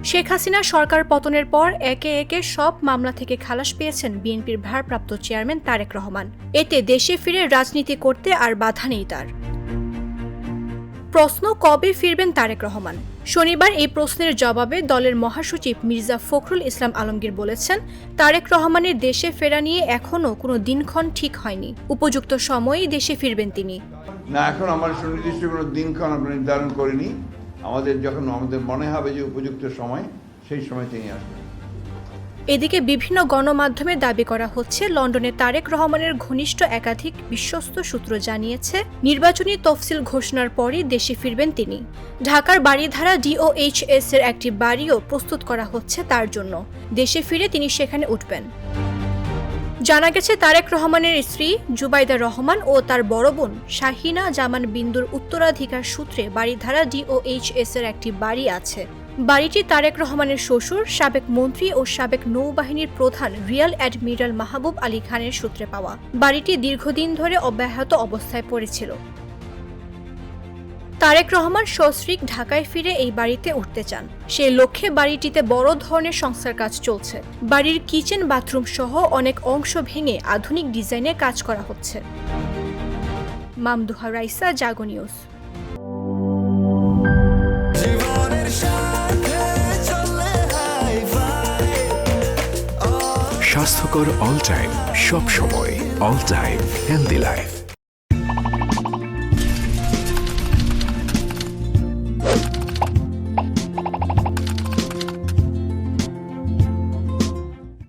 শেখ হাসিনা সরকার পতনের পর একে একে সব মামলা থেকে খালাস পেয়েছেন বিএনপির ভারপ্রাপ্ত চেয়ারম্যান তারেক রহমান। এতে দেশে ফিরে রাজনীতি করতে আর বাধা নেই তার। প্রশ্ন, কবে ফিরবেন তারেক রহমান? শনিবার এই প্রশ্নের জবাবে দলের মহাসচিব মির্জা ফখরুল ইসলাম আলমগীর বলেছেন, তারেক রহমানের দেশে ফেরা নিয়ে এখনও কোনো দিনক্ষণ ঠিক হয়নি। উপযুক্ত সময়েই দেশে ফিরবেন তিনি। না, এখন আমার সুনির্দিষ্ট কোনো দিনক্ষণ আমরা নির্ধারণ করিনি। যখন আমাদের মনে হবে যে উপযুক্ত সময়, সেই সময় তিনি আসবেন। এদিকে বিভিন্ন গণমাধ্যমে দাবি করা হচ্ছে, লন্ডনে তারেক রহমানের ঘনিষ্ঠ একাধিক বিশ্বস্ত সূত্র জানিয়েছে, নির্বাচনী তফসিল ঘোষণার পরই দেশে ফিরবেন তিনি। ঢাকার বারিধারা DOHS এর একটি বাড়িও প্রস্তুত করা হচ্ছে তার জন্য। দেশে ফিরে তিনি সেখানে উঠবেন। জানা গেছে, তারেক রহমানের স্ত্রী জুবাইদা রহমান ও তার বড় বোন শাহিনা জামান বিন্দুর উত্তরাধিকার সূত্রে বারিধারা DOHS এর একটি বাড়ি আছে। বাড়িটি তারেক রহমানের শ্বশুর, সাবেক মন্ত্রী ও সাবেক নৌবাহিনীর প্রধান রিয়াল অ্যাডমিরাল মাহবুব আলী খানের সূত্রে পাওয়া। বাড়িটি দীর্ঘদিন ধরে অব্যাহত অবস্থায় পড়েছিল। তারেক রহমান সস্ত্রীক ঢাকায় ফিরে এই বাড়িতে উঠতে চান। সেই লক্ষ্যে বাড়িটিতে বড় ধরনের সংস্কার কাজ চলছে। বাড়ির কিচেন, বাথরুম সহ অনেক অংশ ভেঙে আধুনিক ডিজাইনে কাজ করা হচ্ছে। মামদুহা রাইসা, জাগো নিউজ। স্বাস্থ্যকর অল টাইম, সব সময় অল টাইম হেলদি লাইফ।